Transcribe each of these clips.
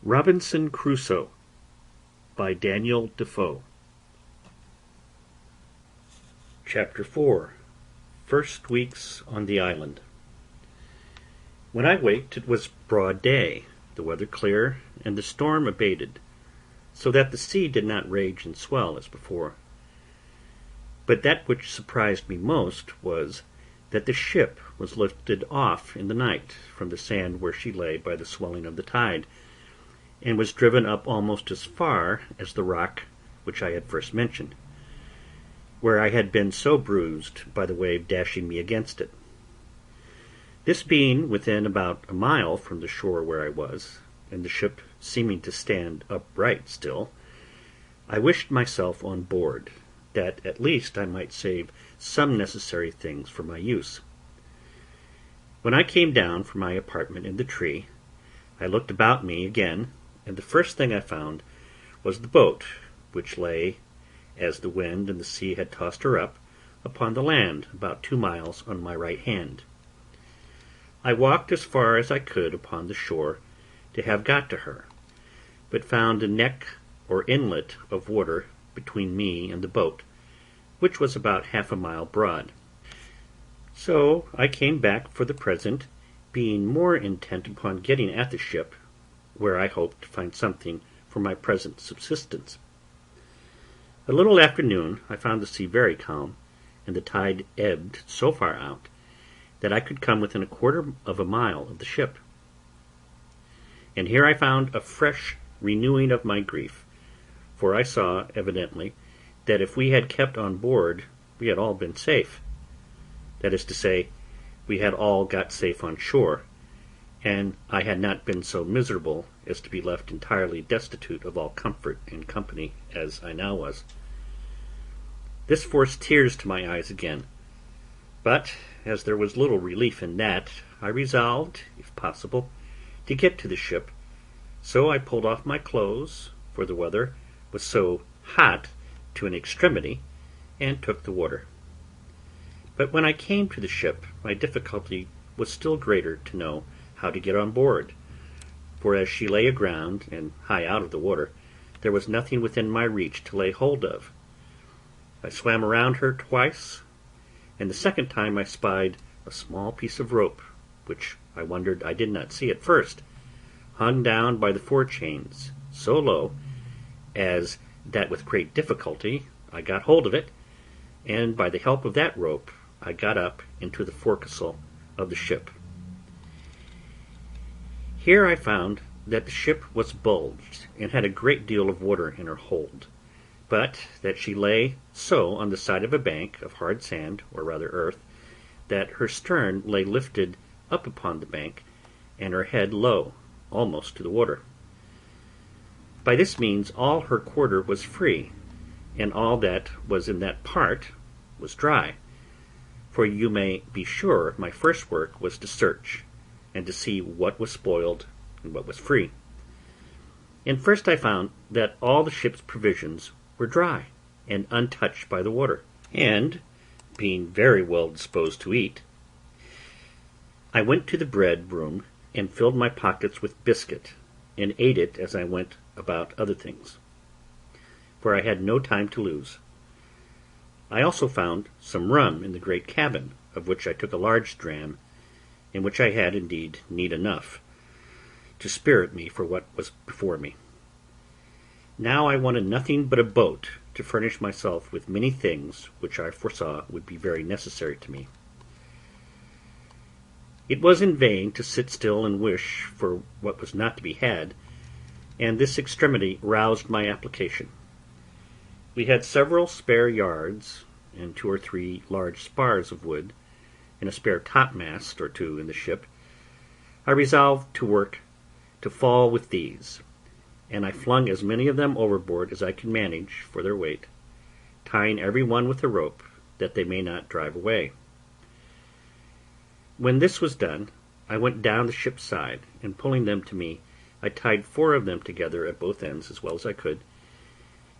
Robinson Crusoe by Daniel Defoe. Chapter 4. First Weeks on the Island. When I waked it was broad day, the weather clear, and the storm abated, so that the sea did not rage and swell as before. But that which surprised me most was that the ship was lifted off in the night from the sand where she lay by the swelling of the tide, and was driven up almost as far as the rock which I had first mentioned, where I had been so bruised by the wave dashing me against it. This being within about a mile from the shore where I was, and the ship seeming to stand upright still, I wished myself on board, that at least I might save some necessary things for my use. When I came down from my apartment in the tree, I looked about me again, and the first thing I found was the boat, which lay, as the wind and the sea had tossed her up, upon the land about 2 miles on my right hand. I walked as far as I could upon the shore to have got to her, but found a neck or inlet of water between me and the boat, which was about 1/2 mile broad. So I came back for the present, being more intent upon getting at the ship, where I hoped to find something for my present subsistence. A little after noon I found the sea very calm, and the tide ebbed so far out that I could come within 1/4 of a mile of the ship. And here I found a fresh renewing of my grief, for I saw, evidently, that if we had kept on board we had all been safe. That is to say, we had all got safe on shore, and I had not been so miserable as to be left entirely destitute of all comfort and company as I now was. This forced tears to my eyes again, but as there was little relief in that, I resolved, if possible, to get to the ship, so I pulled off my clothes, for the weather was so hot to an extremity, and took the water. But when I came to the ship, my difficulty was still greater to know how to get on board, for as she lay aground and high out of the water, there was nothing within my reach to lay hold of. I swam around her twice, and the second time I spied a small piece of rope, which I wondered I did not see at first, hung down by the forechains so low as that with great difficulty I got hold of it, and by the help of that rope I got up into the forecastle of the ship. Here I found that the ship was bulged, and had a great deal of water in her hold, but that she lay so on the side of a bank of hard sand, or rather earth, that her stern lay lifted up upon the bank, and her head low, almost to the water. By this means all her quarter was free, and all that was in that part was dry, for you may be sure my first work was to search, and to see what was spoiled and what was free. And first I found that all the ship's provisions were dry and untouched by the water, and, being very well disposed to eat, I went to the bread room and filled my pockets with biscuit, and ate it as I went about other things, for I had no time to lose. I also found some rum in the great cabin, of which I took a large dram, in which I had indeed need enough to spirit me for what was before me. Now I wanted nothing but a boat to furnish myself with many things which I foresaw would be very necessary to me. It was in vain to sit still and wish for what was not to be had, and this extremity roused my application. We had several spare yards, and 2 or 3 large spars of wood, and a spare topmast or 2 in the ship. I resolved to work to fall with these, and I flung as many of them overboard as I could manage for their weight, tying every one with a rope, that they may not drive away. When this was done, I went down the ship's side, and pulling them to me, I tied 4 of them together at both ends as well as I could,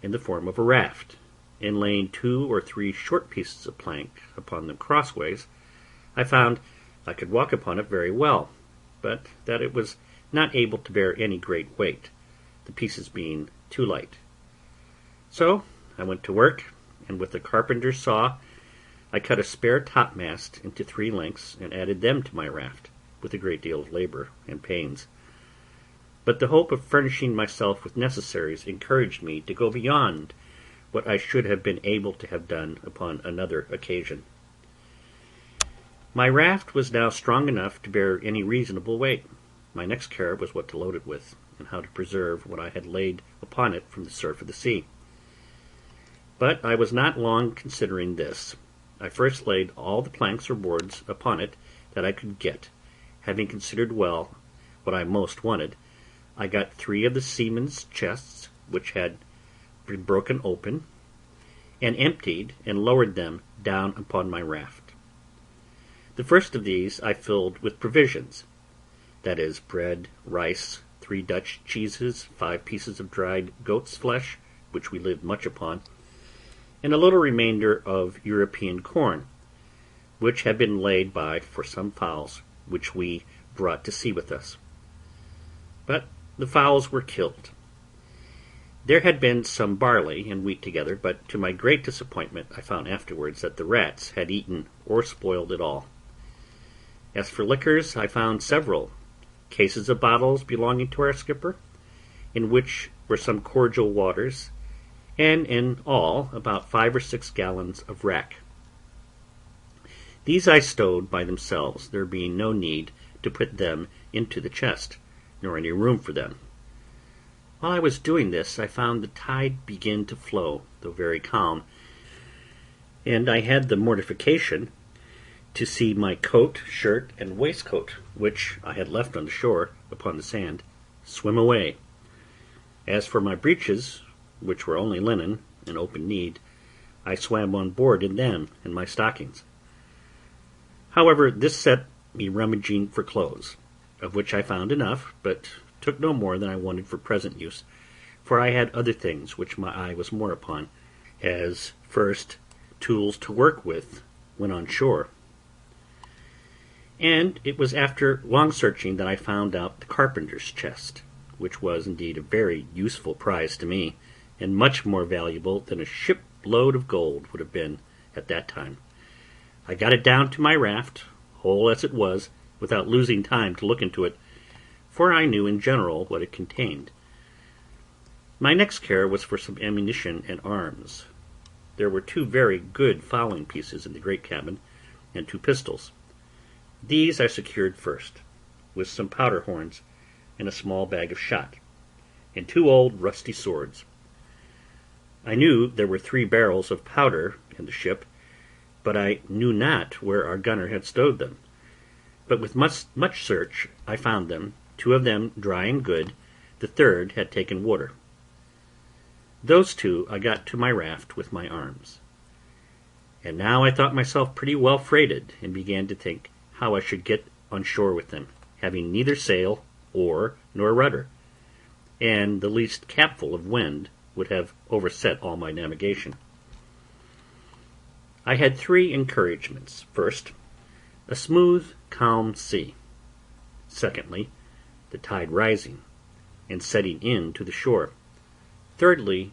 in the form of a raft, and laying 2 or 3 short pieces of plank upon them crossways, I found I could walk upon it very well, but that it was not able to bear any great weight, the pieces being too light. So I went to work, and with a carpenter's saw I cut a spare topmast into 3 lengths and added them to my raft, with a great deal of labor and pains. But the hope of furnishing myself with necessaries encouraged me to go beyond what I should have been able to have done upon another occasion. My raft was now strong enough to bear any reasonable weight. My next care was what to load it with, and how to preserve what I had laid upon it from the surf of the sea. But I was not long considering this. I first laid all the planks or boards upon it that I could get. Having considered well what I most wanted, I got 3 of the seamen's chests, which had been broken open, and emptied and lowered them down upon my raft. The first of these I filled with provisions, that is, bread, rice, 3 Dutch cheeses, 5 pieces of dried goat's flesh, which we lived much upon, and a little remainder of European corn, which had been laid by for some fowls which we brought to sea with us. But the fowls were killed. There had been some barley and wheat together, but to my great disappointment I found afterwards that the rats had eaten or spoiled it all. As for liquors, I found several cases of bottles belonging to our skipper, in which were some cordial waters, and in all about 5 or 6 gallons of rack. These I stowed by themselves, there being no need to put them into the chest, nor any room for them. While I was doing this, I found the tide begin to flow, though very calm, and I had the mortification to see my coat, shirt, and waistcoat, which I had left on the shore upon the sand, swim away. As for my breeches, which were only linen and open-kneed, I swam on board in them and my stockings. However, this set me rummaging for clothes, of which I found enough, but took no more than I wanted for present use, for I had other things which my eye was more upon, as, first, tools to work with when on shore. And it was after long searching that I found out the carpenter's chest, which was indeed a very useful prize to me, and much more valuable than a shipload of gold would have been at that time. I got it down to my raft, whole as it was, without losing time to look into it, for I knew in general what it contained. My next care was for some ammunition and arms. There were 2 very good fowling pieces in the great cabin, and 2 pistols. These I secured first, with some powder horns and a small bag of shot, and 2 old rusty swords. I knew there were 3 barrels of powder in the ship, but I knew not where our gunner had stowed them. But with much search I found them, 2 of them dry and good, the 3rd had taken water. Those 2 I got to my raft with my arms. And now I thought myself pretty well freighted, and began to think how I should get on shore with them, having neither sail, oar, nor rudder, and the least capful of wind would have overset all my navigation. I had 3 encouragements. First, a smooth, calm sea. Secondly, the tide rising, and setting in to the shore. Thirdly,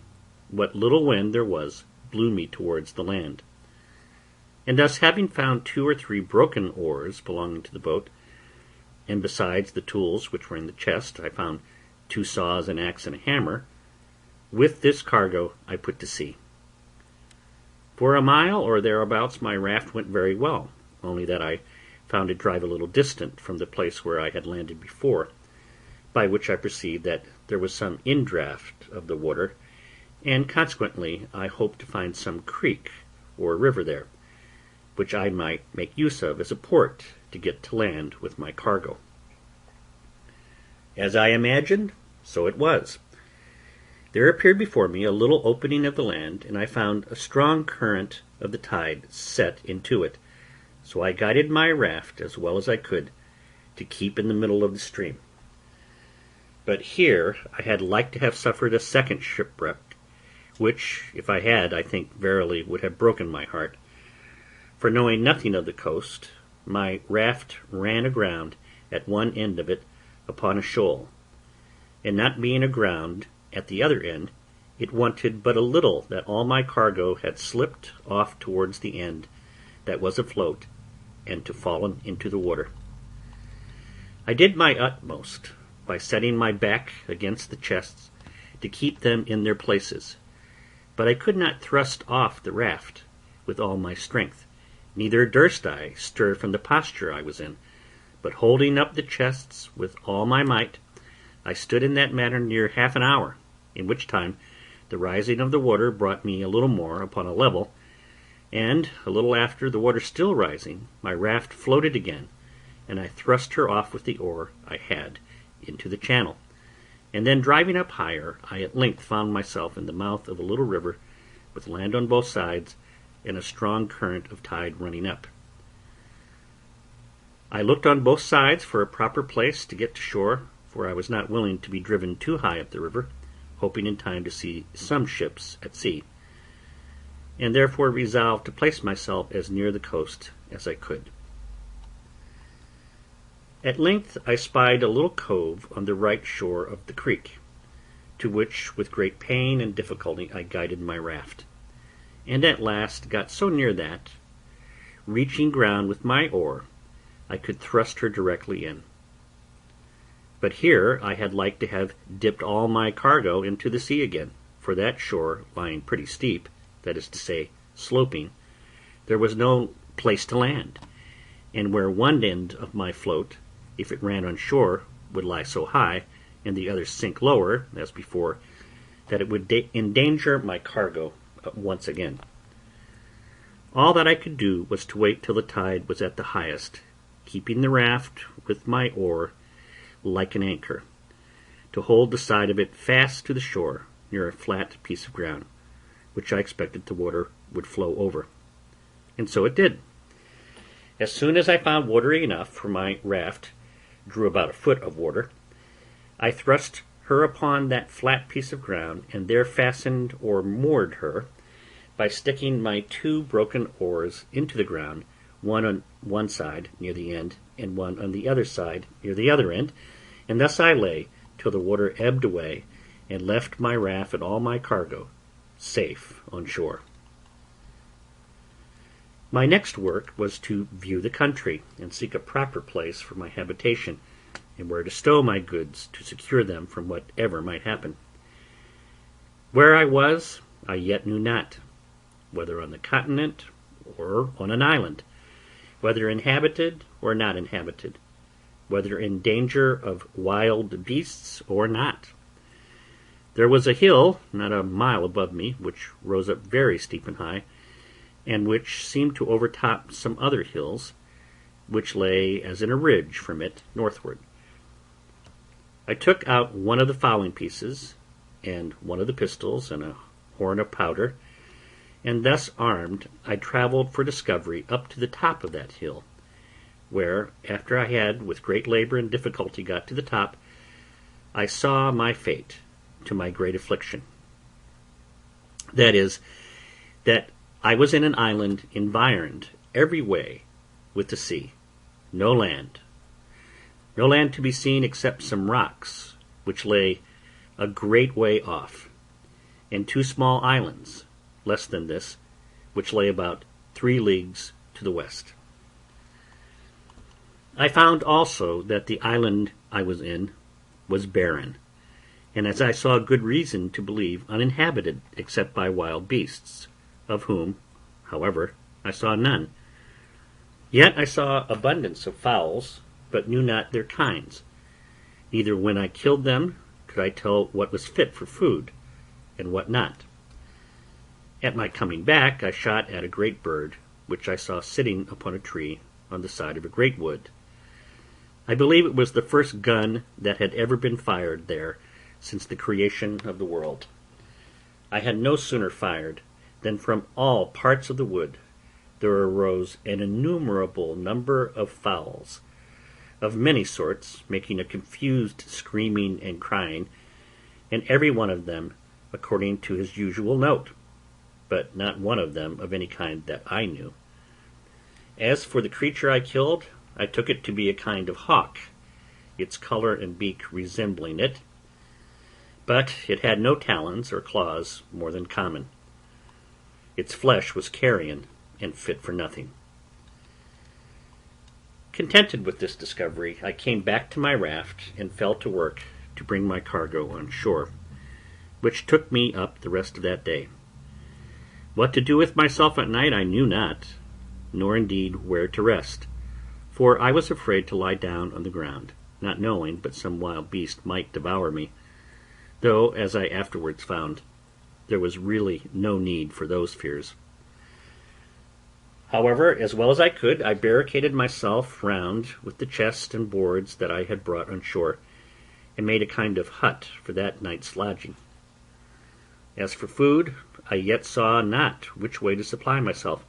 what little wind there was blew me towards the land. And thus, having found 2 or 3 broken oars belonging to the boat, and besides the tools which were in the chest, I found 2 saws, an axe, and a hammer. With this cargo I put to sea. For a mile or thereabouts my raft went very well, only that I found it drive a little distant from the place where I had landed before, by which I perceived that there was some indraft of the water, and consequently I hoped to find some creek or river there, which I might make use of as a port to get to land with my cargo. As I imagined, so it was. There appeared before me a little opening of the land, and I found a strong current of the tide set into it, so I guided my raft as well as I could to keep in the middle of the stream. But here I had like to have suffered a second shipwreck, which, if I had, I think verily would have broken my heart. For knowing nothing of the coast, my raft ran aground at one end of it upon a shoal, and not being aground at the other end, it wanted but a little that all my cargo had slipped off towards the end that was afloat, and to fallen into the water. I did my utmost, by setting my back against the chests, to keep them in their places, but I could not thrust off the raft with all my strength, neither durst I stir from the posture I was in, but holding up the chests with all my might, I stood in that manner near half an hour, in which time the rising of the water brought me a little more upon a level, and, a little after, the water still rising, my raft floated again, and I thrust her off with the oar I had into the channel, and then driving up higher, I at length found myself in the mouth of a little river, with land on both sides, and a strong current of tide running up. I looked on both sides for a proper place to get to shore, for I was not willing to be driven too high up the river, hoping in time to see some ships at sea, and therefore resolved to place myself as near the coast as I could. At length I spied a little cove on the right shore of the creek, to which with great pain and difficulty I guided my raft, and at last got so near that, reaching ground with my oar, I could thrust her directly in. But here I had like to have dipped all my cargo into the sea again, for that shore, lying pretty steep, that is to say, sloping, there was no place to land, and where one end of my float, if it ran on shore, would lie so high, and the other sink lower, as before, that it would endanger my cargo once again. All that I could do was to wait till the tide was at the highest, keeping the raft with my oar like an anchor, to hold the side of it fast to the shore near a flat piece of ground, which I expected the water would flow over. And so it did. As soon as I found water enough for my raft drew about a foot of water, I thrust her upon that flat piece of ground, and there fastened or moored her by sticking my 2 broken oars into the ground, one on one side near the end, and one on the other side near the other end, and thus I lay till the water ebbed away, and left my raft and all my cargo safe on shore. My next work was to view the country, and seek a proper place for my habitation, and where to stow my goods to secure them from whatever might happen. Where I was, I yet knew not, whether on the continent or on an island, whether inhabited or not inhabited, whether in danger of wild beasts or not. There was a hill not a mile above me, which rose up very steep and high, and which seemed to overtop some other hills, which lay as in a ridge from it northward. I took out one of the fowling pieces, and one of the pistols, and a horn of powder, and thus armed I travelled for discovery up to the top of that hill, where, after I had with great labour and difficulty got to the top, I saw my fate, to my great affliction. That is, that I was in an island environed every way with the sea, no land to be seen except some rocks, which lay a great way off, and 2 small islands, less than this, which lay about 3 leagues to the west. I found also that the island I was in was barren, and as I saw good reason to believe uninhabited except by wild beasts, of whom, however, I saw none. Yet I saw abundance of fowls, but knew not their kinds. Neither when I killed them could I tell what was fit for food, and what not. At my coming back I shot at a great bird, which I saw sitting upon a tree on the side of a great wood. I believe it was the first gun that had ever been fired there since the creation of the world. I had no sooner fired than from all parts of the wood there arose an innumerable number of fowls, of many sorts, making a confused screaming and crying, and every one of them according to his usual note, but not one of them of any kind that I knew. As for the creature I killed, I took it to be a kind of hawk, its color and beak resembling it, but it had no talons or claws more than common. Its flesh was carrion and fit for nothing. Contented with this discovery, I came back to my raft and fell to work to bring my cargo on shore, which took me up the rest of that day. What to do with myself at night I knew not, nor indeed where to rest, for I was afraid to lie down on the ground, not knowing but some wild beast might devour me, though, as I afterwards found, there was really no need for those fears. However, as well as I could, I barricaded myself round with the chest and boards that I had brought on shore, and made a kind of hut for that night's lodging. As for food, I yet saw not which way to supply myself,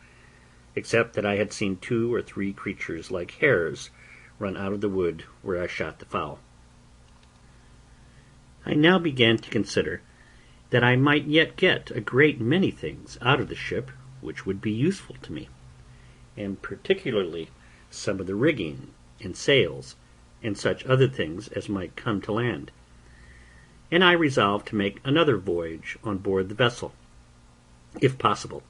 except that I had seen 2 or 3 creatures like hares run out of the wood where I shot the fowl. I now began to consider that I might yet get a great many things out of the ship which would be useful to me, and particularly some of the rigging and sails and such other things as might come to land, and I resolved to make another voyage on board the vessel, if possible,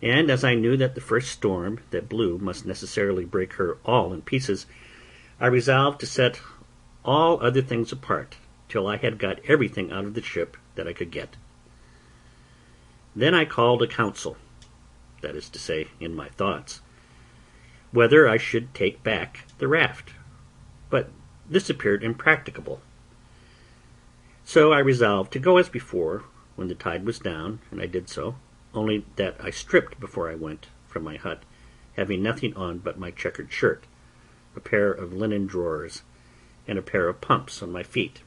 and as I knew that the first storm that blew must necessarily break her all in pieces, I resolved to set all other things apart till I had got everything out of the ship that I could get. Then I called a council, that is to say, in my thoughts, whether I should take back the raft, but this appeared impracticable. So I resolved to go as before when the tide was down, and I did so, only that I stripped before I went from my hut, having nothing on but my checkered shirt, a pair of linen drawers, and a pair of pumps on my feet.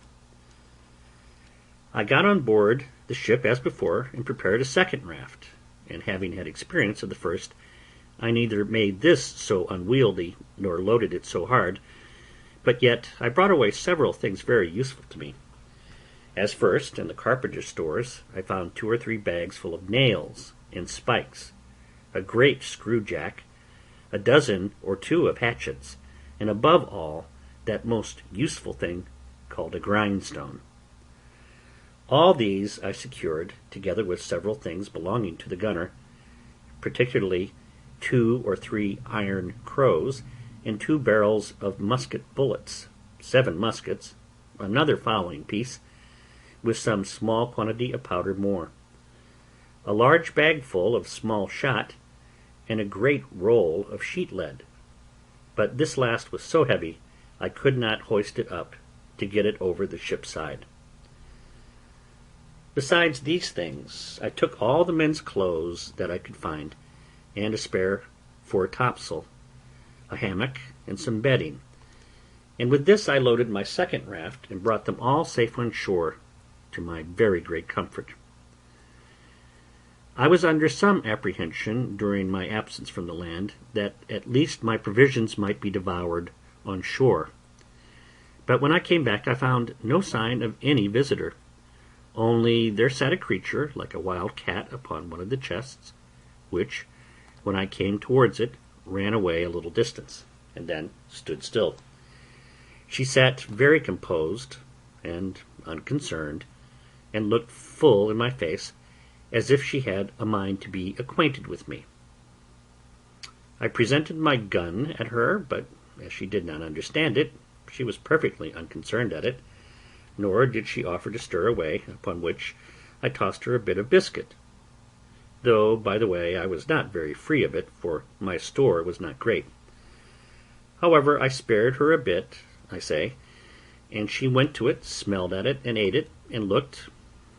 I got on board the ship as before, and prepared a second raft, and having had experience of the first, I neither made this so unwieldy, nor loaded it so hard, but yet I brought away several things very useful to me. As first, in the carpenter's stores, I found 2 or 3 bags full of nails and spikes, a great screw-jack, a dozen or 2 of hatchets, and above all, that most useful thing called a grindstone. All these I secured, together with several things belonging to the gunner, particularly 2 or 3 iron crows, and 2 barrels of musket bullets, 7 muskets, another fowling piece, with some small quantity of powder more, a large bag full of small shot, and a great roll of sheet lead. But this last was so heavy I could not hoist it up to get it over the ship's side. Besides these things, I took all the men's clothes that I could find, and a spare foretopsail, a hammock, and some bedding, and with this I loaded my second raft and brought them all safe on shore, to my very great comfort. I was under some apprehension during my absence from the land that at least my provisions might be devoured on shore, but when I came back I found no sign of any visitor, only there sat a creature like a wild cat upon one of the chests, which, when I came towards it, ran away a little distance, and then stood still. She sat very composed and unconcerned, and looked full in my face, as if she had a mind to be acquainted with me. I presented my gun at her, but as she did not understand it, she was perfectly unconcerned at it, nor did she offer to stir away, upon which I tossed her a bit of biscuit, though, by the way, I was not very free of it, for my store was not great. However, I spared her a bit, I say, and she went to it, smelled at it, and ate it, and looked,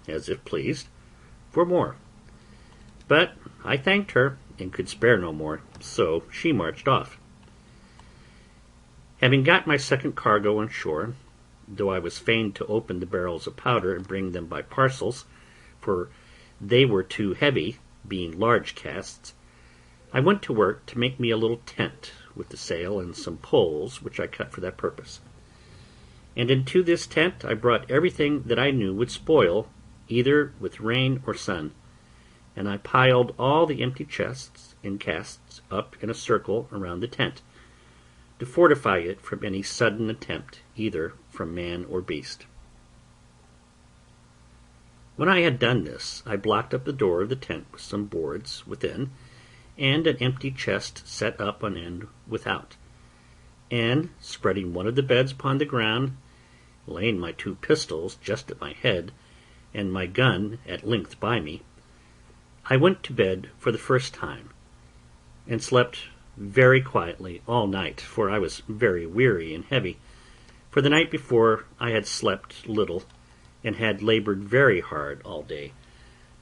as if pleased, for more. But I thanked her, and could spare no more, so she marched off. Having got my second cargo on shore, though I was fain to open the barrels of powder and bring them by parcels, for they were too heavy, being large casks, I went to work to make me a little tent with the sail and some poles which I cut for that purpose. And into this tent I brought everything that I knew would spoil either with rain or sun, and I piled all the empty chests and casks up in a circle around the tent, to fortify it from any sudden attempt, either from man or beast. When I had done this, I blocked up the door of the tent with some boards within, and an empty chest set up on end without, and, spreading one of the beds upon the ground, laying my 2 pistols just at my head, and my gun at length by me, I went to bed for the first time, and slept very quietly all night, for I was very weary and heavy, for the night before I had slept little, and had labored very hard all day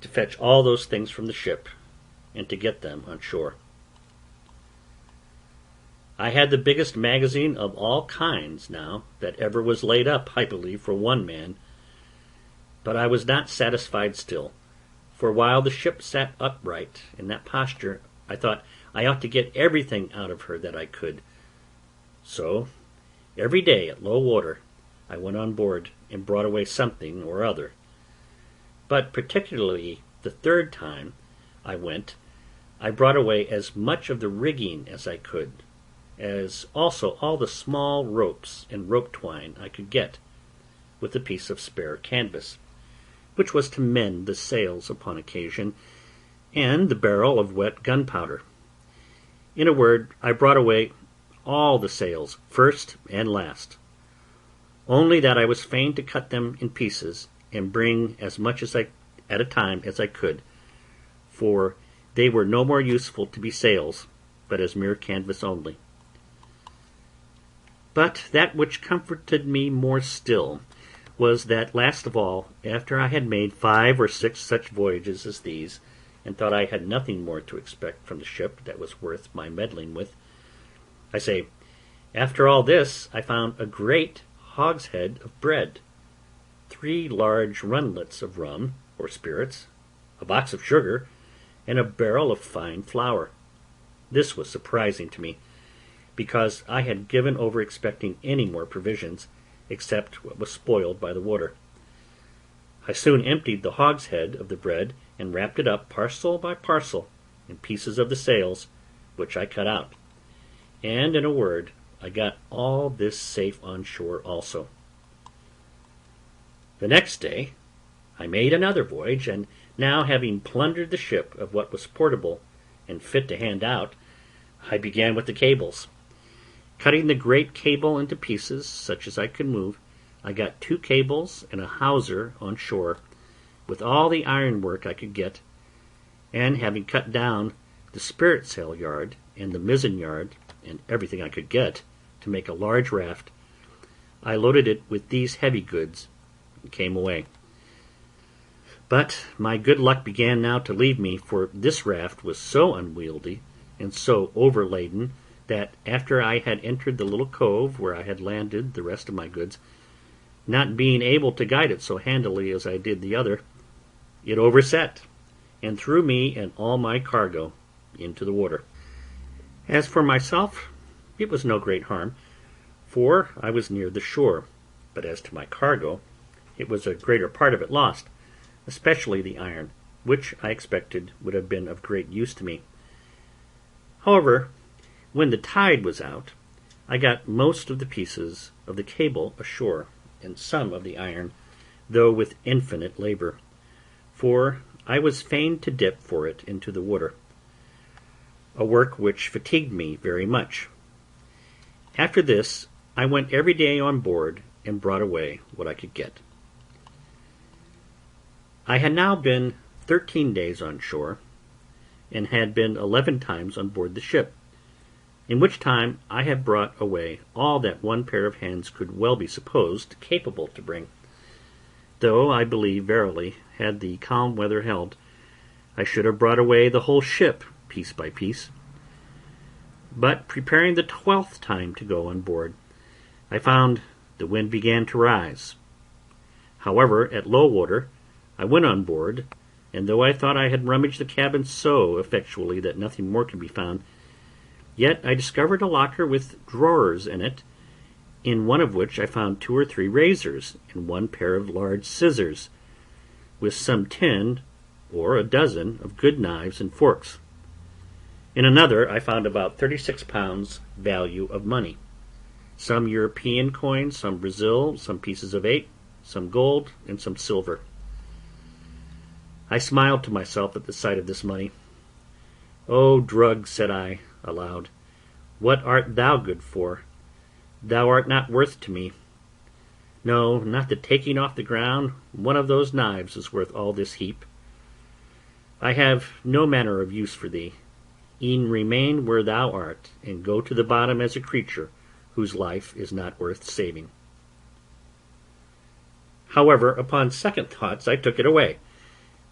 to fetch all those things from the ship, and to get them on shore. I had the biggest magazine of all kinds now that ever was laid up, I believe, for one man, but I was not satisfied still, for while the ship sat upright in that posture, I thought I ought to get everything out of her that I could. So, every day at low water, I went on board and brought away something or other. But particularly the 3rd time I went, I brought away as much of the rigging as I could, as also all the small ropes and rope twine I could get, with a piece of spare canvas, which was to mend the sails upon occasion, and the barrel of wet gunpowder. In a word, I brought away all the sails, first and last, only that I was fain to cut them in pieces, and bring as much at a time as I could, for they were no more useful to be sails, but as mere canvas only. But that which comforted me more still was that last of all, after I had made 5 or 6 such voyages as these, and thought I had nothing more to expect from the ship that was worth my meddling with, I say, after all this, I found a great hogshead of bread, 3 large runlets of rum or spirits, a box of sugar, and a barrel of fine flour. This was surprising to me, because I had given over expecting any more provisions, except what was spoiled by the water. I soon emptied the hogshead of the bread, and wrapped it up parcel by parcel in pieces of the sails, which I cut out. And, in a word, I got all this safe on shore also. The next day I made another voyage, and now, having plundered the ship of what was portable and fit to hand out, I began with the cables. Cutting the great cable into pieces, such as I could move, I got 2 cables and a hawser on shore, with all the ironwork I could get, and having cut down the spritsail yard and the mizzen yard and everything I could get to make a large raft, I loaded it with these heavy goods and came away. But my good luck began now to leave me, for this raft was so unwieldy and so overladen that after I had entered the little cove where I had landed the rest of my goods, not being able to guide it so handily as I did the other, it overset, and threw me and all my cargo into the water. As for myself, it was no great harm, for I was near the shore, but as to my cargo, it was a greater part of it lost, especially the iron, which I expected would have been of great use to me. However, when the tide was out, I got most of the pieces of the cable ashore, and some of the iron, though with infinite labour, for I was fain to dip for it into the water, a work which fatigued me very much. After this, I went every day on board and brought away what I could get. I had now been 13 days on shore, and had been 11 times on board the ship, in which time I had brought away all that one pair of hands could well be supposed capable to bring, though I believe verily, had the calm weather held, I should have brought away the whole ship piece by piece. But preparing the 12th time to go on board, I found the wind began to rise. However, at low water, I went on board, and though I thought I had rummaged the cabin so effectually that nothing more could be found, yet I discovered a locker with drawers in it, in one of which I found 2 or 3 razors and 1 pair of large scissors, with some 10 or a dozen of good knives and forks. In another I found about 36 pounds value of money. some European coins, some Brazil, some pieces of 8, some gold, and some silver. I smiled to myself at the sight of this money. "O drug," said I, aloud, "what art thou good for? Thou art not worth to me. No, not the taking off the ground. One of those knives is worth all this heap. I have no manner of use for thee. E'en remain where thou art, and go to the bottom as a creature whose life is not worth saving." However, upon second thoughts, I took it away,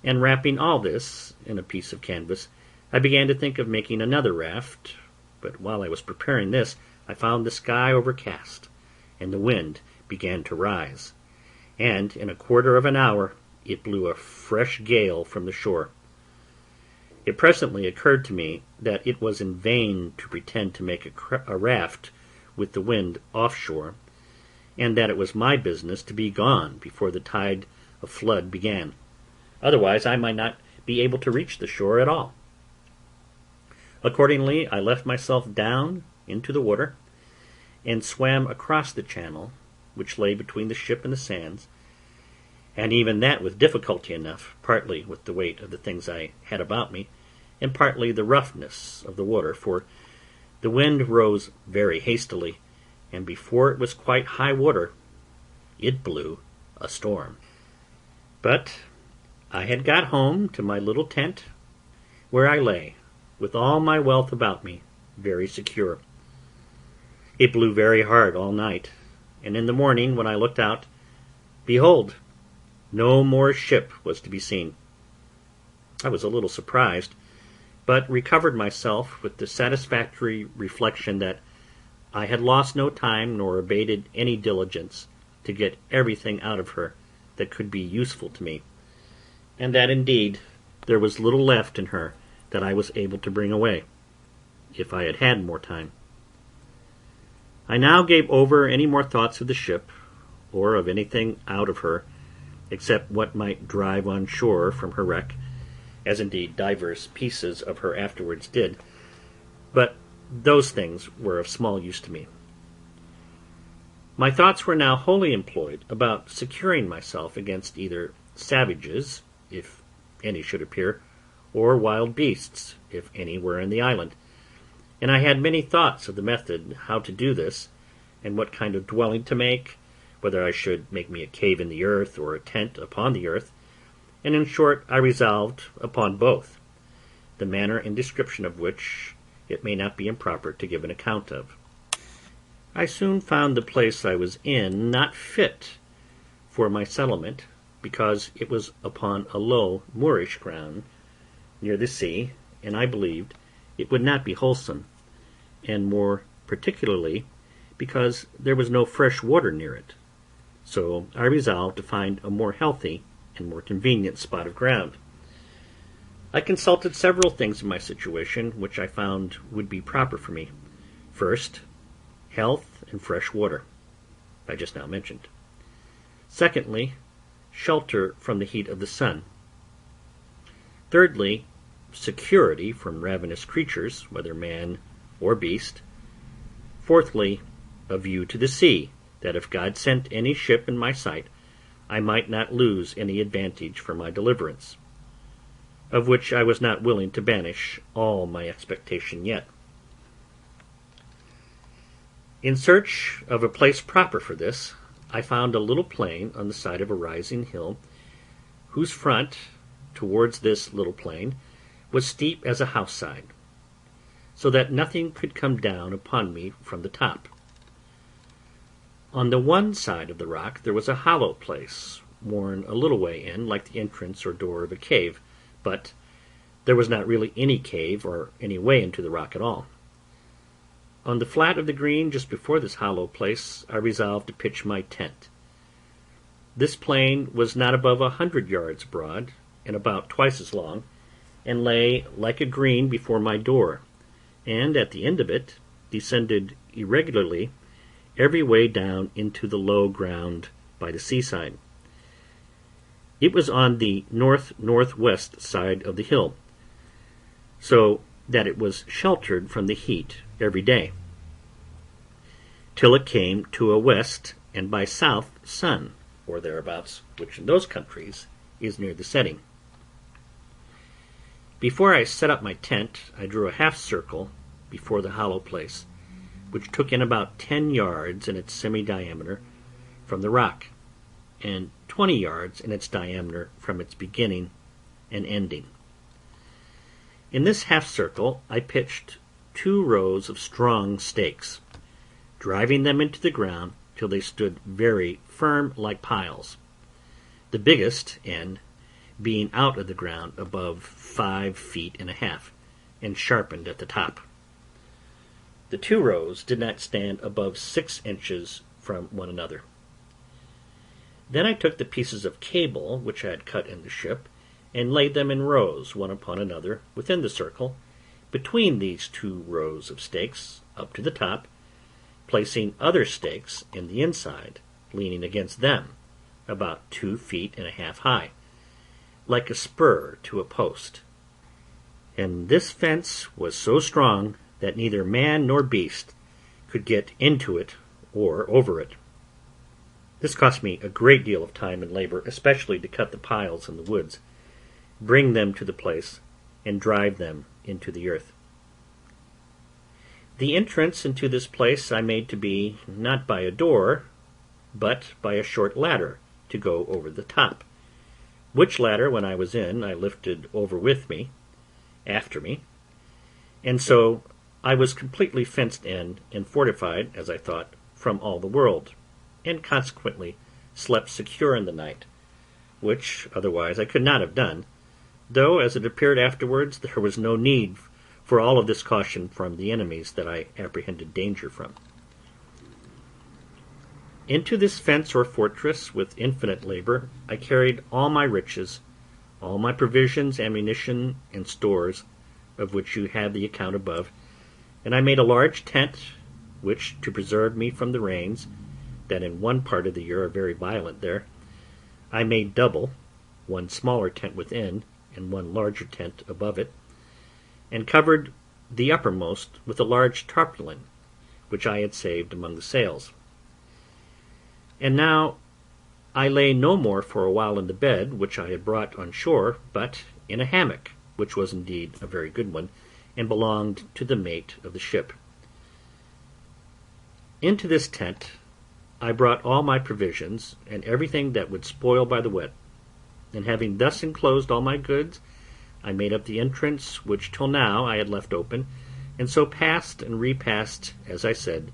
and wrapping all this in a piece of canvas, I began to think of making another raft. But while I was preparing this, I found the sky overcast, and the wind began to rise, and in a quarter of an hour it blew a fresh gale from the shore. It presently occurred to me that it was in vain to pretend to make a raft with the wind offshore, and that it was my business to be gone before the tide of flood began. Otherwise I might not be able to reach the shore at all. Accordingly, I left myself down into the water, and swam across the channel, which lay between the ship and the sands, and even that with difficulty enough, partly with the weight of the things I had about me, and partly the roughness of the water, for the wind rose very hastily, and before it was quite high water, it blew a storm. But I had got home to my little tent, where I lay, with all my wealth about me, very secure. It blew very hard all night, and in the morning, when I looked out, behold, no more ship was to be seen. I was a little surprised, but recovered myself with the satisfactory reflection that I had lost no time nor abated any diligence to get everything out of her that could be useful to me, and that indeed there was little left in her that I was able to bring away, if I had had more time. I now gave over any more thoughts of the ship, or of anything out of her, except what might drive on shore from her wreck, as indeed divers pieces of her afterwards did, but those things were of small use to me. My thoughts were now wholly employed about securing myself against either savages, if any should appear, or wild beasts, if any were in the island, and I had many thoughts of the method how to do this, and what kind of dwelling to make, whether I should make me a cave in the earth, or a tent upon the earth, and in short I resolved upon both, the manner and description of which it may not be improper to give an account of. I soon found the place I was in not fit for my settlement, because it was upon a low moorish ground near the sea, and I believed it would not be wholesome, and more particularly because there was no fresh water near it. So I resolved to find a more healthy and more convenient spot of ground. I consulted several things in my situation which I found would be proper for me. First, health and fresh water, I just now mentioned. Secondly, shelter from the heat of the sun. Thirdly, security from ravenous creatures, whether man or beast. Fourthly, a view to the sea, that if God sent any ship in my sight, I might not lose any advantage for my deliverance, of which I was not willing to banish all my expectation yet. In search of a place proper for this, I found a little plain on the side of a rising hill, whose front, towards this little plain, was steep as a house-side, so that nothing could come down upon me from the top. On the one side of the rock there was a hollow place, worn a little way in, like the entrance or door of a cave, but there was not really any cave or any way into the rock at all. On the flat of the green just before this hollow place I resolved to pitch my tent. This plain was not above 100 yards broad, and about twice as long, and lay like a green before my door, and at the end of it descended irregularly every way down into the low ground by the seaside. It was on the north-northwest side of the hill, so that it was sheltered from the heat every day. till it came to a west and by south sun, or thereabouts, which in those countries is near the setting. Before I set up my tent, I drew a half circle before the hollow place, which took in about 10 yards in its semi-diameter from the rock, and 20 yards in its diameter from its beginning and ending. In this half circle I pitched 2 rows of strong stakes, driving them into the ground till they stood very firm like piles, the biggest end being out of the ground above 5 feet and a half, and sharpened at the top. The 2 rows did not stand above 6 inches from one another. Then I took the pieces of cable which I had cut in the ship, and laid them in rows, one upon another, within the circle, between these 2 rows of stakes, up to the top, placing other stakes in the inside, leaning against them, about 2 feet and a half high, like a spur to a post. And this fence was so strong that neither man nor beast could get into it or over it. This cost me a great deal of time and labor, especially to cut the piles in the woods, bring them to the place, and drive them into the earth. The entrance into this place I made to be not by a door, but by a short ladder to go over the top, which ladder, when I was in, I lifted over with me, after me, and so I was completely fenced in and fortified, as I thought, from all the world, and consequently slept secure in the night, which otherwise I could not have done, though, as it appeared afterwards, there was no need for all of this caution from the enemies that I apprehended danger from. Into this fence or fortress, with infinite labor, I carried all my riches, all my provisions, ammunition, and stores, of which you have the account above, and I made a large tent, which, to preserve me from the rains, that in one part of the year are very violent there, I made double, one smaller tent within, and one larger tent above it, and covered the uppermost with a large tarpaulin, which I had saved among the sails. And now I lay no more for a while in the bed which I had brought on shore, but in a hammock, which was indeed a very good one, and belonged to the mate of the ship. Into this tent I brought all my provisions, and everything that would spoil by the wet, and having thus enclosed all my goods, I made up the entrance which till now I had left open, and so passed and repassed, as I said,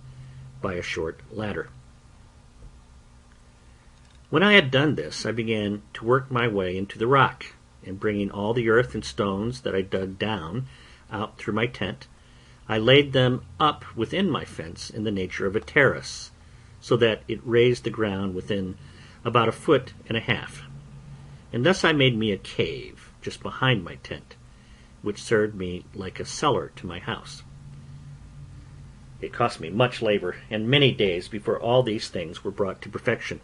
by a short ladder. When I had done this, I began to work my way into the rock, and bringing all the earth and stones that I dug down out through my tent, I laid them up within my fence in the nature of a terrace, so that it raised the ground within about 1.5 feet, and thus I made me a cave just behind my tent, which served me like a cellar to my house. It cost me much labor and many days before all these things were brought to perfection,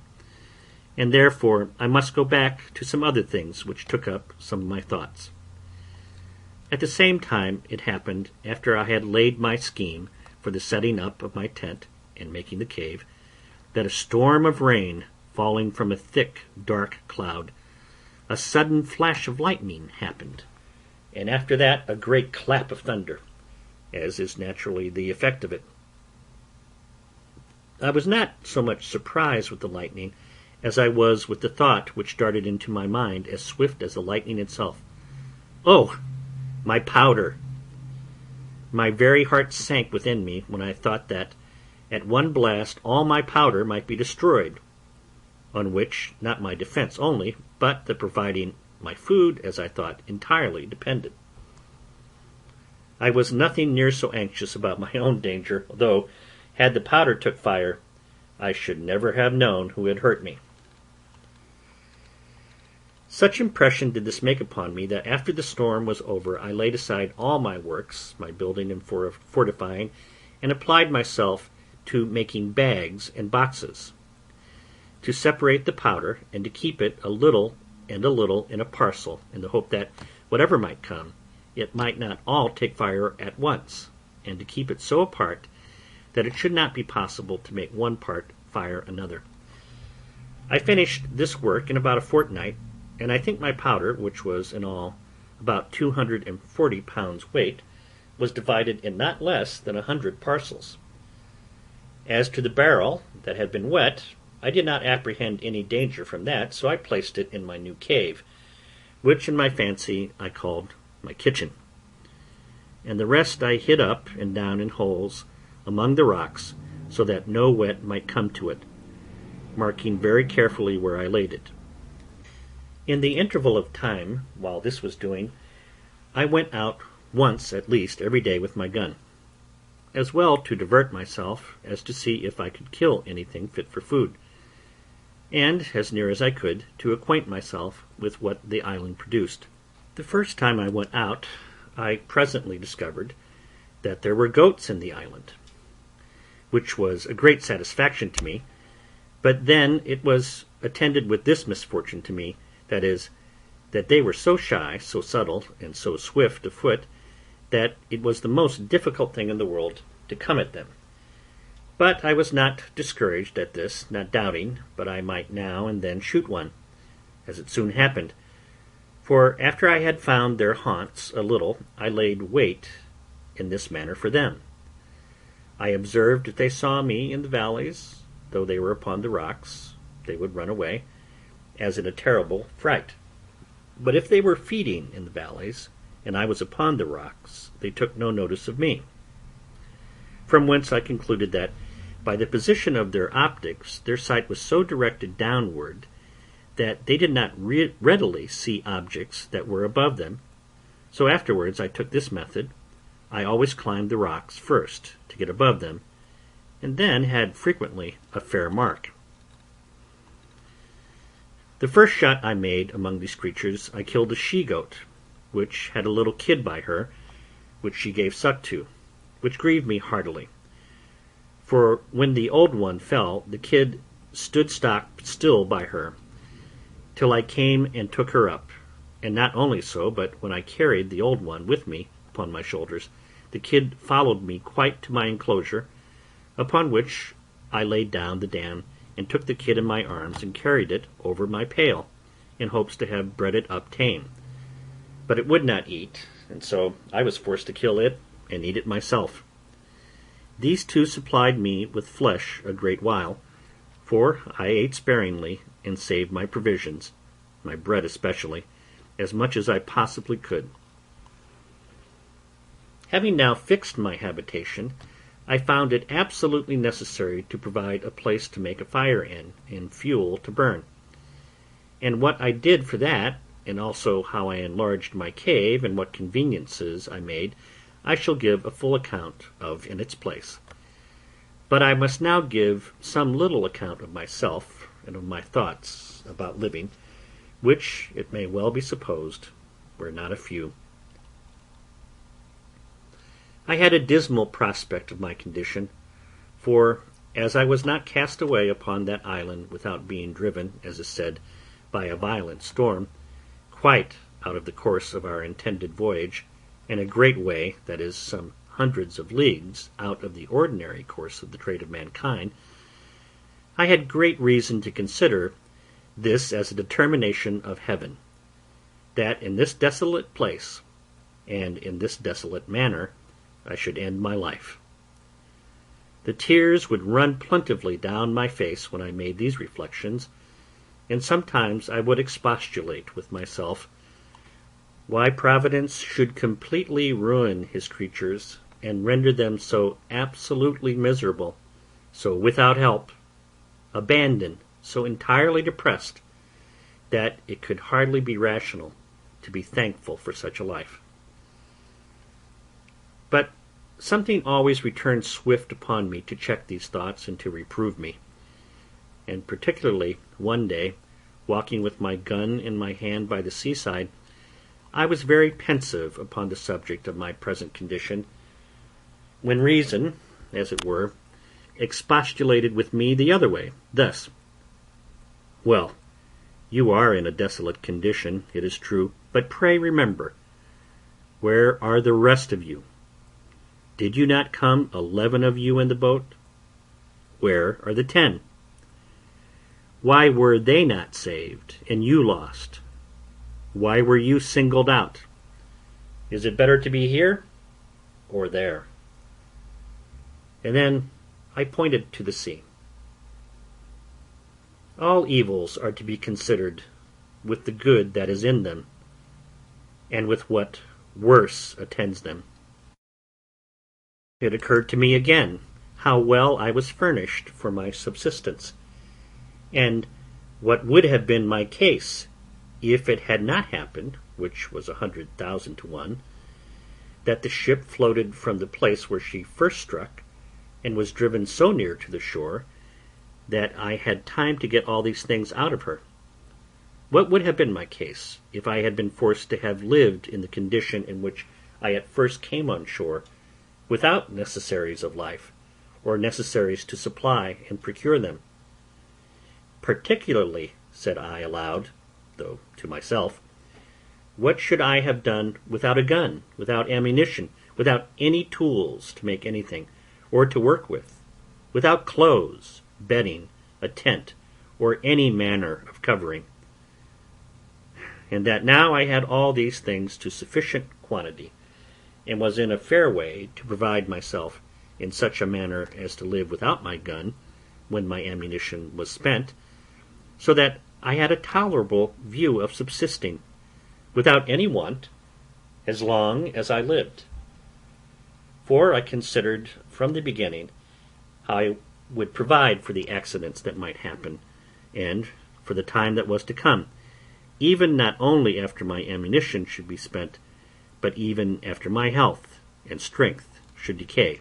and therefore I must go back to some other things which took up some of my thoughts. At the same time it happened, after I had laid my scheme for the setting up of my tent and making the cave, that a storm of rain falling from a thick, dark cloud, a sudden flash of lightning happened, and after that a great clap of thunder, as is naturally the effect of it. I was not so much surprised with the lightning as I was with the thought which darted into my mind as swift as the lightning itself. Oh, my powder! My very heart sank within me when I thought that at one blast all my powder might be destroyed, on which not my defence only, but the providing my food, as I thought, entirely depended. I was nothing near so anxious about my own danger, though, had the powder took fire, I should never have known who had hurt me. Such impression did this make upon me that after the storm was over I laid aside all my works, my building and fortifying, and applied myself to making bags and boxes, to separate the powder, and to keep it a little and a little in a parcel, in the hope that, whatever might come, it might not all take fire at once, and to keep it so apart that it should not be possible to make one part fire another. I finished this work in about a fortnight, and I think my powder, which was in all about 240 pounds weight, was divided in not less than 100 parcels. As to the barrel that had been wet, I did not apprehend any danger from that, so I placed it in my new cave, which in my fancy I called my kitchen, and the rest I hid up and down in holes among the rocks, so that no wet might come to it, marking very carefully where I laid it. In the interval of time while this was doing, I went out once at least every day with my gun, as well to divert myself as to see if I could kill anything fit for food, and, as near as I could, to acquaint myself with what the island produced. The first time I went out, I presently discovered that there were goats in the island, which was a great satisfaction to me, but then it was attended with this misfortune to me, that is, that they were so shy, so subtle, and so swift of foot, that it was the most difficult thing in the world to come at them. But I was not discouraged at this, not doubting but I might now and then shoot one, as it soon happened. For after I had found their haunts a little, I laid wait in this manner for them. I observed if they saw me in the valleys, though they were upon the rocks, they would run away, as in a terrible fright. But if they were feeding in the valleys, and I was upon the rocks, they took no notice of me. From whence I concluded that, by the position of their optics, their sight was so directed downward that they did not readily see objects that were above them. So afterwards I took this method. I always climbed the rocks first to get above them, and then had frequently a fair mark. The first shot I made among these creatures, I killed a she-goat, which had a little kid by her, which she gave suck to, which grieved me heartily. For when the old one fell, the kid stood stock still by her, till I came and took her up. And not only so, but when I carried the old one with me upon my shoulders, the kid followed me quite to my enclosure, upon which I laid down the dam, and took the kid in my arms, and carried it over my pail, in hopes to have bred it up tame. But it would not eat, and so I was forced to kill it, and eat it myself. These two supplied me with flesh a great while, for I ate sparingly, and saved my provisions, my bread especially, as much as I possibly could. Having now fixed my habitation, I found it absolutely necessary to provide a place to make a fire in, and fuel to burn. And what I did for that, and also how I enlarged my cave, and what conveniences I made, I shall give a full account of in its place. But I must now give some little account of myself, and of my thoughts about living, which, it may well be supposed, were not a few. I had a dismal prospect of my condition, for, as I was not cast away upon that island without being driven, as is said, by a violent storm, quite out of the course of our intended voyage, and a great way, that is, some hundreds of leagues out of the ordinary course of the trade of mankind, I had great reason to consider this as a determination of heaven, that in this desolate place, and in this desolate manner, I should end my life. The tears would run plentifully down my face when I made these reflections, and sometimes I would expostulate with myself why Providence should completely ruin his creatures, and render them so absolutely miserable, so without help, abandoned, so entirely depressed, that it could hardly be rational to be thankful for such a life. But something always returned swift upon me to check these thoughts and to reprove me, and particularly one day, walking with my gun in my hand by the seaside, I was very pensive upon the subject of my present condition, when reason, as it were, expostulated with me the other way, thus: "Well, you are in a desolate condition, it is true, but pray remember, where are the rest of you? Did you not come 11 of you in the boat? Where are the 10? Why were they not saved, and you lost? Why were you singled out? Is it better to be here or there? And then I pointed to the sea. All evils are to be considered with the good that is in them, and with what worse attends them. It occurred to me again how well I was furnished for my subsistence, and what would have been my case if it had not happened, which was 100,000 to 1, that the ship floated from the place where she first struck, and was driven so near to the shore that I had time to get all these things out of her. What would have been my case if I had been forced to have lived in the condition in which I at first came on shore, without necessaries of life, or necessaries to supply and procure them? Particularly, said I aloud, though to myself, what should I have done without a gun, without ammunition, without any tools to make anything, or to work with, without clothes, bedding, a tent, or any manner of covering? And that now I had all these things to sufficient quantity, and was in a fair way to provide myself in such a manner as to live without my gun when my ammunition was spent, so that I had a tolerable view of subsisting, without any want, as long as I lived. For I considered from the beginning how I would provide for the accidents that might happen, and for the time that was to come, even not only after my ammunition should be spent, but even after my health and strength should decay.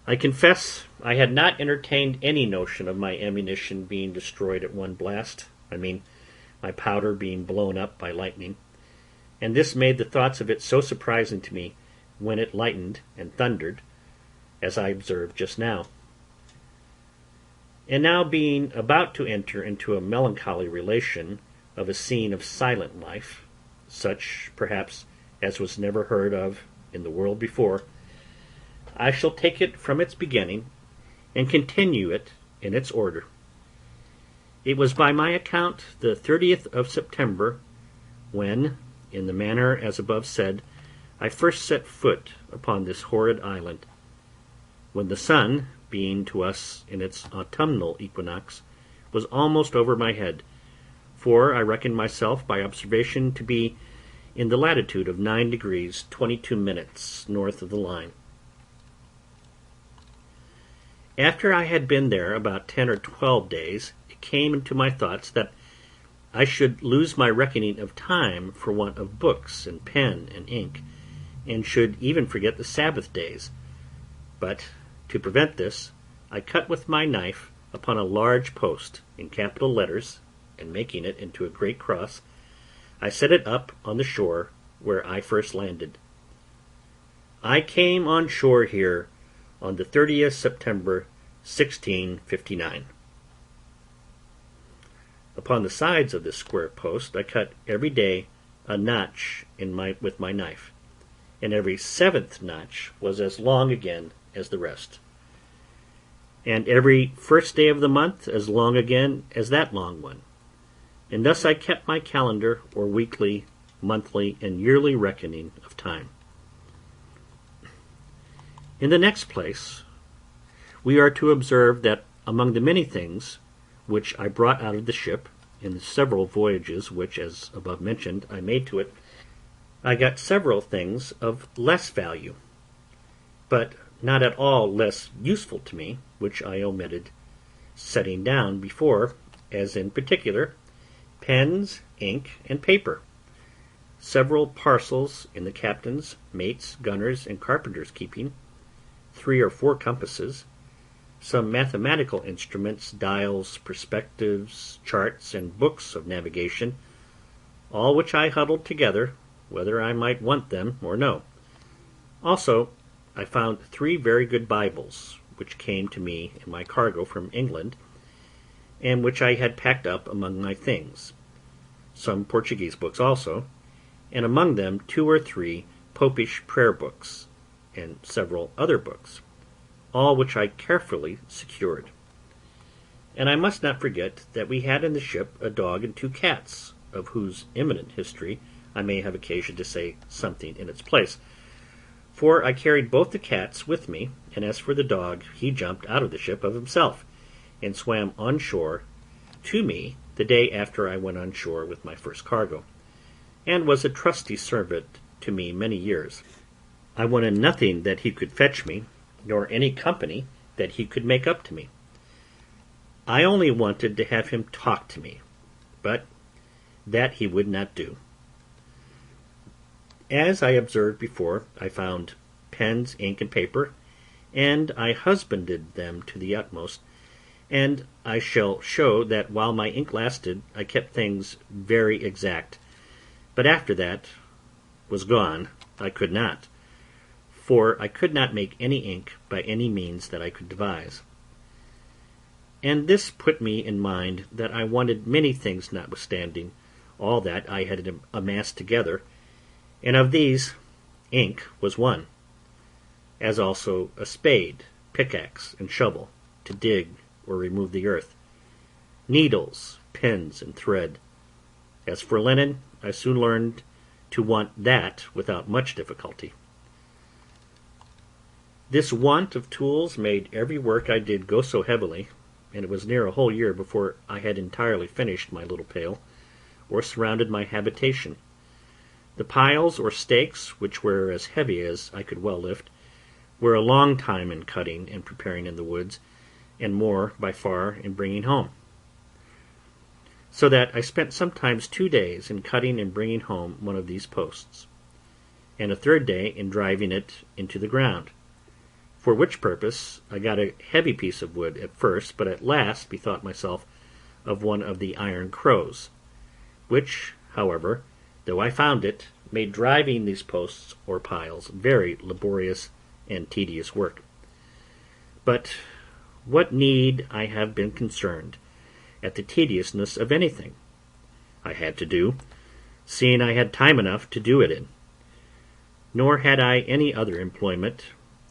I confess I had not entertained any notion of my ammunition being destroyed at one blast, my powder being blown up by lightning, and this made the thoughts of it so surprising to me when it lightened and thundered, as I observed just now. And now, being about to enter into a melancholy relation of a scene of silent life, such, perhaps, as was never heard of in the world before, I shall take it from its beginning, and continue it in its order. It was by my account the 30th of September, when, in the manner as above said, I first set foot upon this horrid island, when the sun, being to us in its autumnal equinox, was almost over my head, for I reckoned myself by observation to be in the latitude of 9 degrees 22 minutes north of the line. After I had been there about 10 or 12 days, it came into my thoughts that I should lose my reckoning of time for want of books and pen and ink, and should even forget the Sabbath days. But to prevent this, I cut with my knife upon a large post in capital letters, and making it into a great cross, I set it up on the shore where I first landed. I came on shore here on the 30th September, 1659. Upon the sides of this square post I cut every day a notch with my knife, and every 7th notch was as long again as the rest, and every first day of the month as long again as that long one, and thus I kept my calendar, or weekly, monthly, and yearly reckoning of time. In the next place, we are to observe that among the many things which I brought out of the ship, in the several voyages which, as above mentioned, I made to it, I got several things of less value, but not at all less useful to me, which I omitted setting down before, as in particular, pens, ink, and paper, several parcels in the captain's, mate's, gunner's, and carpenter's keeping, 3 or 4 compasses, some mathematical instruments, dials, perspectives, charts, and books of navigation, all which I huddled together, whether I might want them or no. Also, I found 3 very good Bibles, which came to me in my cargo from England, and which I had packed up among my things, some Portuguese books also, and among them 2 or 3 Popish prayer books, and several other books, all which I carefully secured. And I must not forget that we had in the ship a dog and 2 cats, of whose eminent history I may have occasion to say something in its place. For I carried both the cats with me, and as for the dog, he jumped out of the ship of himself, and swam on shore to me the day after I went on shore with my first cargo, and was a trusty servant to me many years. I wanted nothing that he could fetch me, nor any company that he could make up to me. I only wanted to have him talk to me, but that he would not do. As I observed before, I found pens, ink, and paper, and I husbanded them to the utmost, and I shall show that while my ink lasted, I kept things very exact, but after that was gone, I could not, for I could not make any ink by any means that I could devise. And this put me in mind that I wanted many things notwithstanding all that I had amassed together, and of these ink was one, as also a spade, pickaxe, and shovel, to dig or remove the earth, needles, pins, and thread. As for linen, I soon learned to want that without much difficulty. This want of tools made every work I did go so heavily, and it was near a whole year before I had entirely finished my little pail, or surrounded my habitation. The piles or stakes, which were as heavy as I could well lift, were a long time in cutting and preparing in the woods, and more, by far, in bringing home. So that I spent sometimes 2 days in cutting and bringing home one of these posts, and a 3rd day in driving it into the ground, for which purpose I got a heavy piece of wood at first, but at last bethought myself of one of the iron crows, which, however, though I found it, made driving these posts or piles very laborious and tedious work. But what need I have been concerned at the tediousness of anything I had to do, seeing I had time enough to do it in? Nor had I any other employment,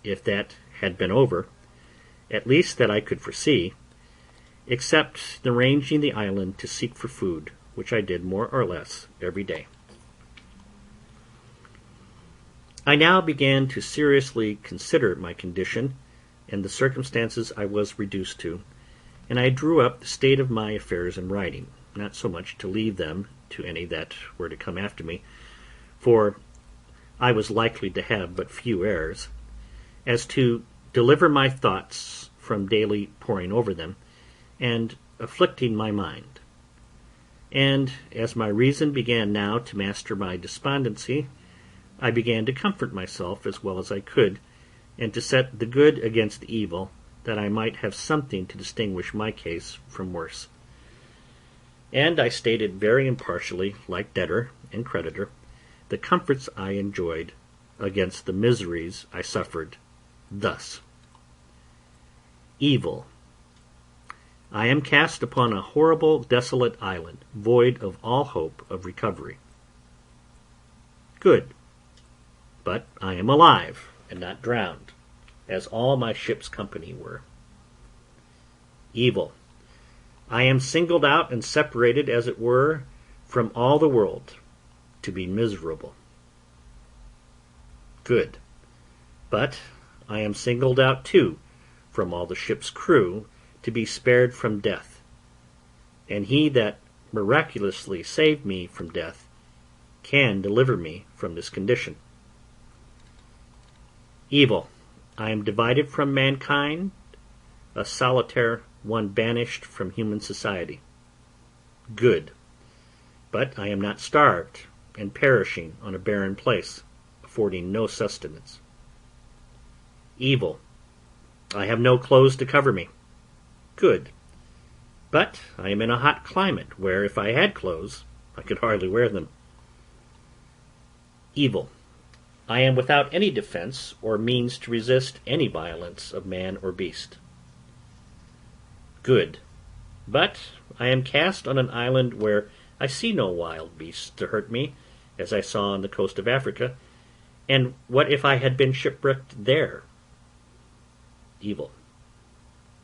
if that had been over, at least that I could foresee, except the ranging the island to seek for food, which I did more or less every day. I now began to seriously consider my condition and the circumstances I was reduced to, and I drew up the state of my affairs in writing, not so much to leave them to any that were to come after me, for I was likely to have but few heirs, as to deliver my thoughts from daily poring over them, and afflicting my mind. And as my reason began now to master my despondency, I began to comfort myself as well as I could, and to set the good against the evil, that I might have something to distinguish my case from worse. And I stated very impartially, like debtor and creditor, the comforts I enjoyed against the miseries I suffered, thus: Evil. I am cast upon a horrible, desolate island, void of all hope of recovery. Good. But I am alive, and not drowned, as all my ship's company were. Evil. I am singled out and separated, as it were, from all the world, to be miserable. Good. But I am singled out, too, from all the ship's crew, to be spared from death. And he that miraculously saved me from death can deliver me from this condition. Evil. I am divided from mankind, a solitaire, one banished from human society. Good. But I am not starved, and perishing on a barren place, affording no sustenance. Evil. I have no clothes to cover me. Good. But I am in a hot climate, where, if I had clothes, I could hardly wear them. Evil. I am without any defense or means to resist any violence of man or beast. Good. But I am cast on an island where I see no wild beasts to hurt me, as I saw on the coast of Africa, And what if I had been shipwrecked there? Evil.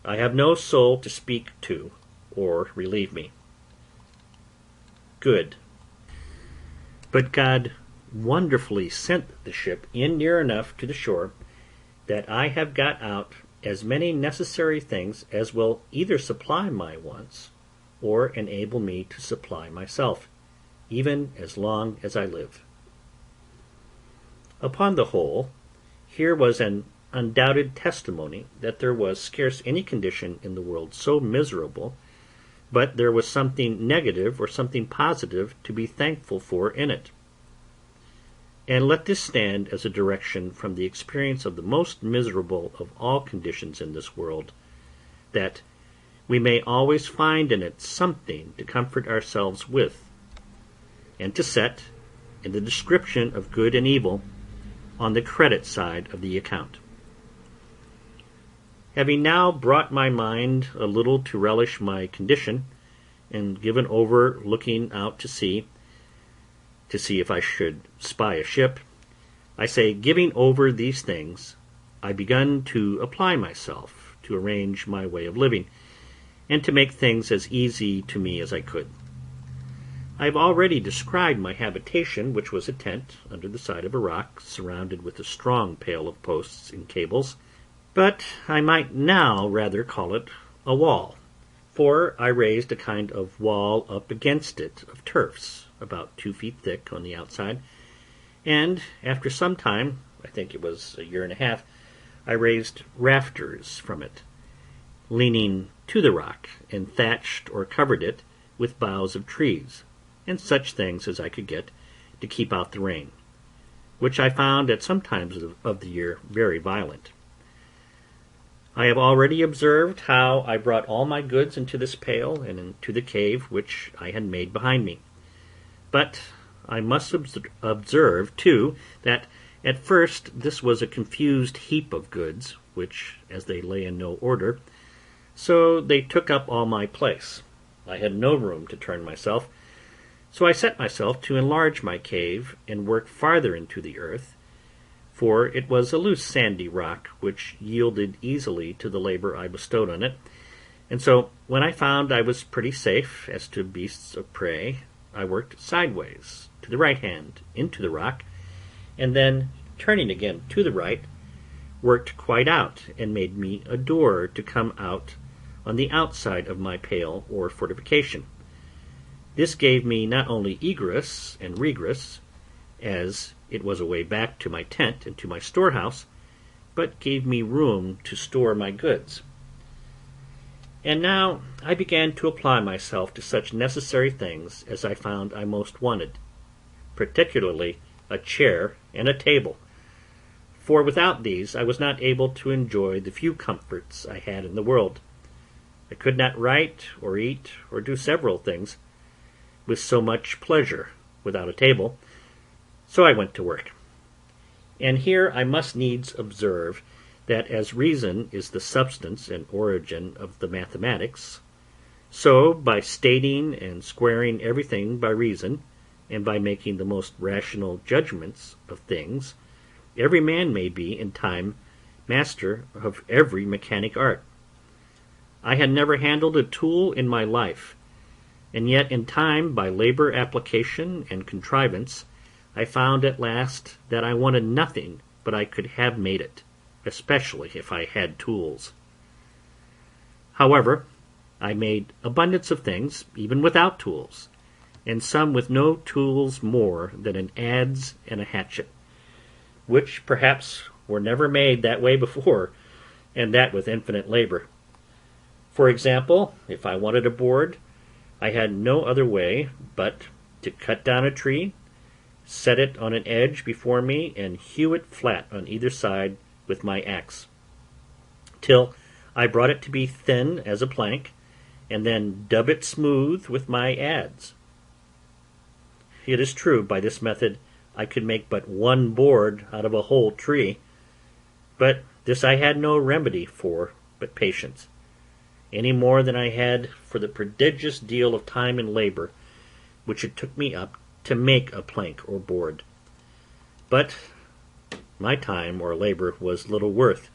I have no soul to speak to or relieve me. Good. But God wonderfully sent the ship in near enough to the shore that I have got out as many necessary things as will either supply my wants or enable me to supply myself, even as long as I live. Upon the whole, here was an undoubted testimony that there was scarce any condition in the world so miserable, but there was something negative or something positive to be thankful for in it. And let this stand as a direction from the experience of the most miserable of all conditions in this world, that we may always find in it something to comfort ourselves with, and to set, in the description of good and evil, on the credit side of the account. Having now brought my mind a little to relish my condition, and given over looking out to see if I should spy a ship, I say, giving over these things, I begun to apply myself to arrange my way of living, and to make things as easy to me as I could. I have already described my habitation, which was a tent under the side of a rock, surrounded with a strong pale of posts and cables, but I might now rather call it a wall, for I raised a kind of wall up against it of turfs, about 2 feet thick on the outside, and after some time, I think it was a year and a half, I raised rafters from it, leaning to the rock, and thatched or covered it with boughs of trees, and such things as I could get to keep out the rain, which I found at some times of the year very violent. I have already observed how I brought all my goods into this pail and into the cave which I had made behind me. But I must observe, too, that at first this was a confused heap of goods, which, as they lay in no order, so they took up all my place. I had no room to turn myself, so I set myself to enlarge my cave and work farther into the earth, for it was a loose sandy rock which yielded easily to the labor I bestowed on it, and so when I found I was pretty safe as to beasts of prey, I worked sideways, to the right hand, into the rock, and then, turning again to the right, worked quite out, and made me a door to come out on the outside of my pale or fortification. This gave me not only egress and regress, as it was a way back to my tent and to my storehouse, but gave me room to store my goods. And now I began to apply myself to such necessary things as I found I most wanted, particularly a chair and a table, for without these I was not able to enjoy the few comforts I had in the world. I could not write or eat or do several things with so much pleasure without a table, so I went to work. And here I must needs observe that as reason is the substance and origin of the mathematics, so by stating and squaring everything by reason, and by making the most rational judgments of things, every man may be in time master of every mechanic art. I had never handled a tool in my life, and yet in time, by labor, application, and contrivance, I found at last that I wanted nothing but I could have made it, especially if I had tools. However, I made abundance of things, even without tools, and some with no tools more than an adze and a hatchet, which perhaps were never made that way before, and that with infinite labor. For example, if I wanted a board, I had no other way but to cut down a tree, set it on an edge before me, and hew it flat on either side with my axe, till I brought it to be thin as a plank, and then dub it smooth with my adze. It is true, by this method I could make but one board out of a whole tree, but this I had no remedy for but patience, any more than I had for the prodigious deal of time and labor which it took me up to make a plank or board. But my time or labor was little worth,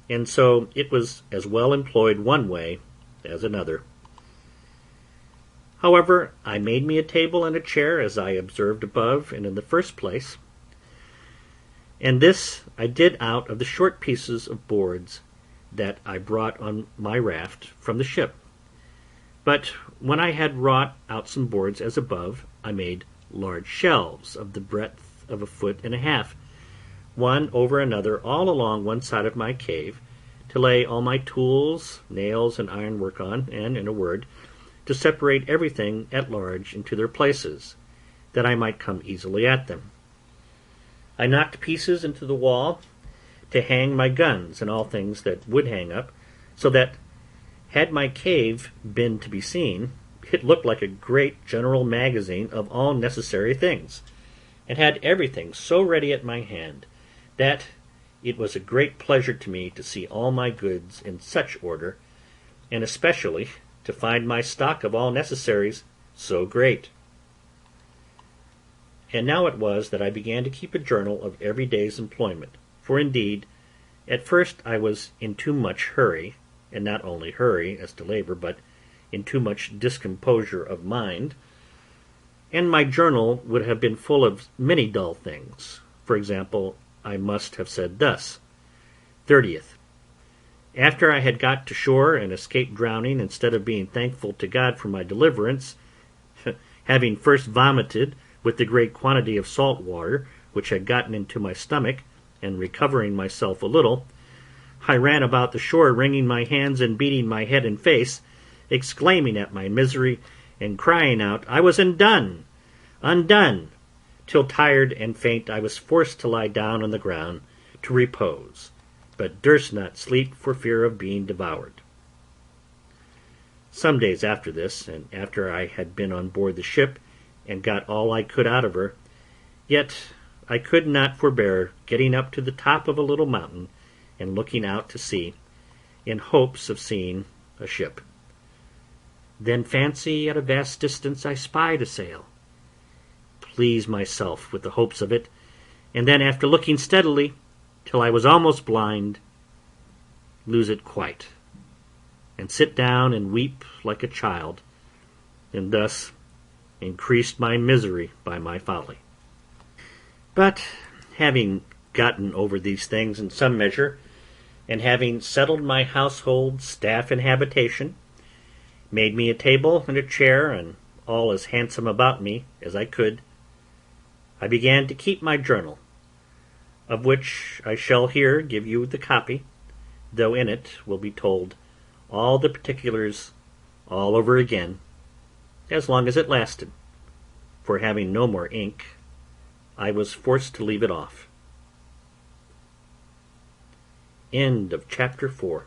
and so it was as well employed one way as another. However, I made me a table and a chair, as I observed above and in the first place, and this I did out of the short pieces of boards that I brought on my raft from the ship. But when I had wrought out some boards as above, I made large shelves of the breadth of 1.5 feet, one over another, all along one side of my cave, to lay all my tools, nails, and ironwork on, and, in a word, to separate everything at large into their places, that I might come easily at them. I knocked pieces into the wall to hang my guns and all things that would hang up, so that, had my cave been to be seen, it looked like a great general magazine of all necessary things, and had everything so ready at my hand that it was a great pleasure to me to see all my goods in such order, and especially to find my stock of all necessaries so great. And now it was that I began to keep a journal of every day's employment, for indeed, at first I was in too much hurry, and not only hurry as to labor, but in too much discomposure of mind, and my journal would have been full of many dull things. For example, I must have said thus: 30th. After I had got to shore and escaped drowning, instead of being thankful to God for my deliverance, having first vomited with the great quantity of salt water which had gotten into my stomach, and recovering myself a little, I ran about the shore, wringing my hands and beating my head and face, exclaiming at my misery, and crying out, I was undone, undone, till tired and faint I was forced to lie down on the ground to repose, but durst not sleep for fear of being devoured. Some days after this, and after I had been on board the ship and got all I could out of her, yet I could not forbear getting up to the top of a little mountain and looking out to sea, in hopes of seeing a ship. Then fancy at a vast distance I spied a sail, please myself with the hopes of it, and then, after looking steadily till I was almost blind, lose it quite, and sit down and weep like a child, and thus increased my misery by my folly. But having gotten over these things in some measure, and having settled my household, staff, and habitation, made me a table and a chair, and all as handsome about me as I could, I began to keep my journal, of which I shall here give you the copy, though in it will be told all the particulars all over again, as long as it lasted, for having no more ink, I was forced to leave it off. End of chapter 4.